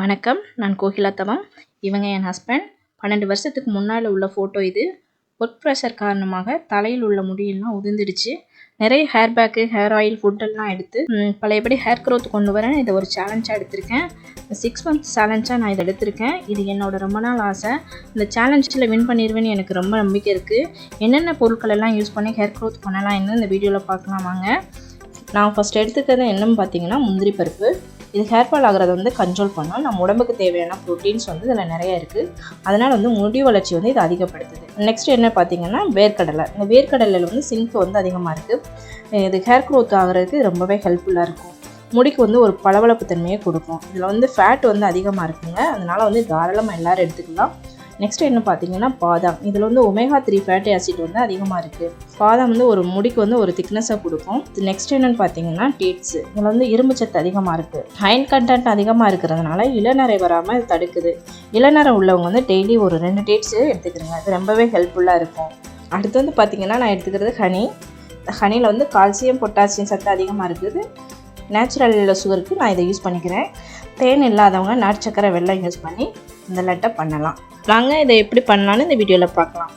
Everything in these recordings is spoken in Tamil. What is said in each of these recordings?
வணக்கம், நான் கோகிலாத்தவம். இவங்க என் ஹஸ்பண்ட். 12 வருஷத்துக்கு முன்னால் உள்ள ஃபோட்டோ இது. ஒர்க் ப்ரெஷர் காரணமாக தலையில் உள்ள முடியெல்லாம் உதிர்ந்துடுச்சு. நிறைய ஹேர் பேக்கு, ஹேர் ஆயில், ஃபுட்டெல்லாம் எடுத்து பழையபடி ஹேர் க்ரோத் கொண்டு வரேன். இதை ஒரு சேலஞ்சாக எடுத்திருக்கேன். 6 மந்த்ஸ் சேலஞ்சாக நான் இதை எடுத்திருக்கேன். இது என்னோட ரொம்ப நாள் ஆசை. இந்த சேலஞ்சில் வின் பண்ணிடுவேன்னு எனக்கு ரொம்ப நம்பிக்கை இருக்குது. என்னென்ன பொருட்கள் எல்லாம் யூஸ் பண்ணி ஹேர் க்ரோத் பண்ணலாம் என்ன இந்த வீடியோவில் பார்க்கலாம் வாங்க. நான் ஃபஸ்ட் எடுத்துக்கிறது என்னன்னு பார்த்தீங்கன்னா முந்திரி பருப்பு. இது ஹேர் ஃபால் ஆகிறத வந்து கண்ட்ரோல் பண்ணும். நம்ம உடம்புக்கு தேவையான ப்ரோட்டீன்ஸ் வந்து இதில் நிறைய இருக்குது. அதனால் வந்து முடி வளர்ச்சி வந்து இது அதிகப்படுத்துது. நெக்ஸ்ட் என்ன பார்த்தீங்கன்னா வேர்க்கடலை. இந்த வேர்க்கடலையில் வந்து சிங்க் வந்து அதிகமாக இருக்குது. இது ஹேர் க்ரோத் ஆகிறதுக்கு ரொம்பவே ஹெல்ப்ஃபுல்லாக இருக்கும். முடிக்கு வந்து ஒரு பளபளப்பு தன்மையை கொடுக்கும். இதில் வந்து ஃபேட் வந்து அதிகமாக இருக்குங்க. அதனால் வந்து தாராளமாக எல்லோரும் எடுத்துக்கலாம். நெக்ஸ்ட் என்ன பார்த்தீங்கன்னா பாதாம். இதில் வந்து omega-3 ஃபேட்டி ஆசிட் வந்து அதிகமாக இருக்குது. பாதாம் வந்து ஒரு முடிக்கு வந்து ஒரு திக்னஸை கொடுக்கும். நெக்ஸ்ட் என்னென்னு பார்த்தீங்கன்னா டேட்ஸ். இதில் வந்து இரும்பு சத்து அதிகமாக இருக்குது. அயன் கண்டென்ட் அதிகமாக இருக்கிறதுனால இளநரை வராமல் இது தடுக்குது. இளநரை உள்ளவங்க வந்து டெய்லி ஒரு 2 டேட்ஸு எடுத்துக்கிறங்க. அது ரொம்பவே ஹெல்ப்ஃபுல்லாக இருக்கும். அடுத்து வந்து பார்த்திங்கன்னா நான் எடுத்துக்கிறது ஹனி. ஹனியில் வந்து கால்சியம், பொட்டாசியம் சத்து அதிகமாக இருக்குது. நேச்சுரல் சுகருக்கு நான் இதை யூஸ் பண்ணிக்கிறேன். தேன் இல்லாதவங்க நாட்டு சக்கரை வெல்லம் யூஸ் பண்ணி இந்த லட்டை பண்ணலாம். வாங்க இதை எப்படி பண்ணலான்னு இந்த வீடியோவில் பார்க்கலாம்.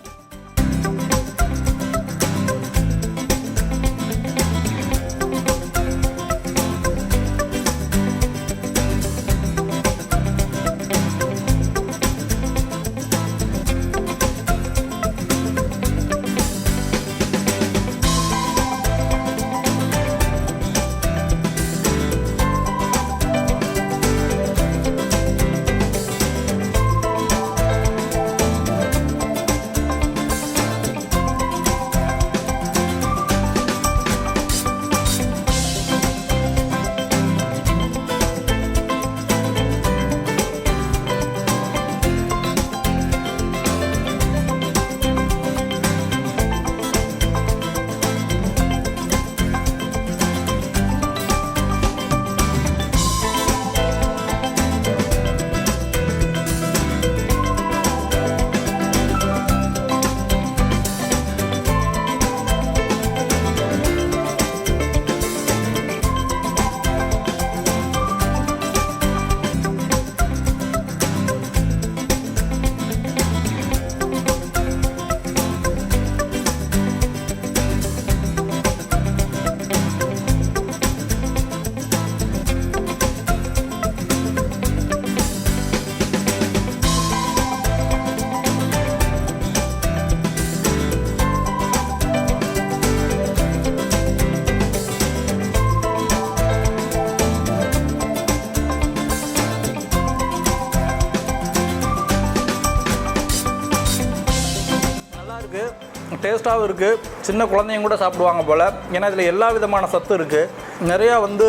டேஸ்ட்டாகவும் இருக்குது. சின்ன குழந்தைங்க கூட சாப்பிடுவாங்க போல். ஏன்னா இதில் எல்லா விதமான சத்து இருக்குது. நிறையா வந்து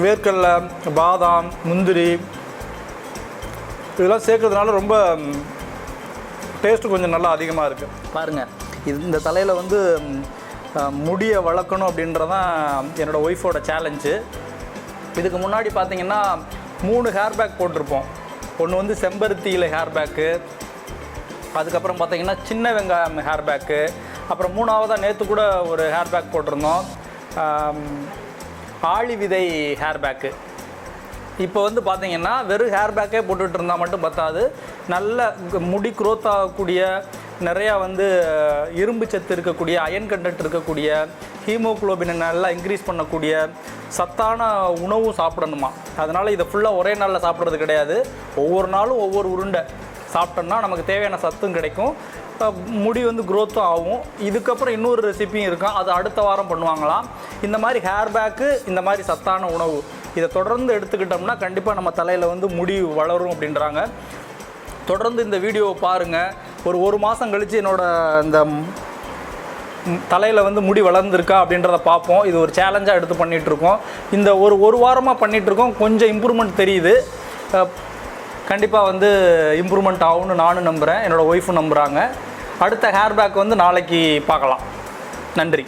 வேர்க்கடலை, பாதாம், முந்திரி இதெல்லாம் சேர்க்கறதுனால ரொம்ப டேஸ்ட்டு கொஞ்சம் நல்லா அதிகமாக இருக்குது. பாருங்கள், இந்த தலையில் வந்து முடியை வளர்க்கணும் அப்படின்றதான் என்னோடய ஒய்ஃபோட சேலஞ்சு. இதுக்கு முன்னாடி பார்த்திங்கன்னா 3 ஹேர் பேக் போட்டிருப்போம். ஒன்று வந்து செம்பருத்தி இலை ஹேர் பேக்கு, அதுக்கப்புறம் பார்த்திங்கன்னா சின்ன வெங்காயம் ஹேர் பேக்கு, அப்புறம் 3ஆவதாக நேற்று கூட ஒரு ஹேர் பேக் போட்டிருந்தோம், ஆளி விதை ஹேர் பேக்கு. இப்போ வந்து பார்த்திங்கன்னா வெறும் ஹேர் பேக்கே போட்டுகிட்டு இருந்தால் மட்டும் பத்தாது. நல்ல முடி க்ரோத் ஆகக்கூடிய, நிறையா வந்து இரும்பு சத்து இருக்கக்கூடிய, அயன் கண்டென்ட் இருக்கக்கூடிய, ஹீமோக்ளோபினை நல்லா இன்க்ரீஸ் பண்ணக்கூடிய சத்தான உணவும் சாப்பிடணுமா. அதனால் இதை ஃபுல்லாக ஒரே நாளில் சாப்பிட்றது கிடையாது. ஒவ்வொரு நாளும் ஒவ்வொரு உருண்டை சாப்பிட்டோம்னா நமக்கு தேவையான சத்தும் கிடைக்கும், முடி வந்து க்ரோத்தும் ஆகும். இதுக்கப்புறம் இன்னொரு ரெசிபியும் இருக்கும், அது அடுத்த வாரம் பண்ணுவாங்களாம். இந்த மாதிரி ஹேர் பேக்கு, இந்த மாதிரி சத்தான உணவு இதை தொடர்ந்து எடுத்துக்கிட்டோம்னா கண்டிப்பாக நம்ம தலையில் வந்து முடி வளரும் அப்படின்றாங்க. தொடர்ந்து இந்த வீடியோவை பாருங்கள். ஒரு மாதம் கழித்து என்னோடய இந்த தலையில் வந்து முடி வளர்ந்துருக்கா அப்படின்றத பார்ப்போம். இது ஒரு சேலஞ்சாக எடுத்து பண்ணிகிட்ருக்கோம். இந்த ஒரு வாரமாக பண்ணிகிட்ருக்கோம். கொஞ்சம் இம்ப்ரூவ்மெண்ட் தெரியுது. கண்டிப்பாக வந்து இம்ப்ரூவ்மெண்ட் ஆகும்னு நானும் நம்புகிறேன், என்னோடய ஒய்ஃபும் நம்புகிறாங்க. அடுத்த ஹேர் பேக் வந்து நாளைக்கு பார்க்கலாம். நன்றி.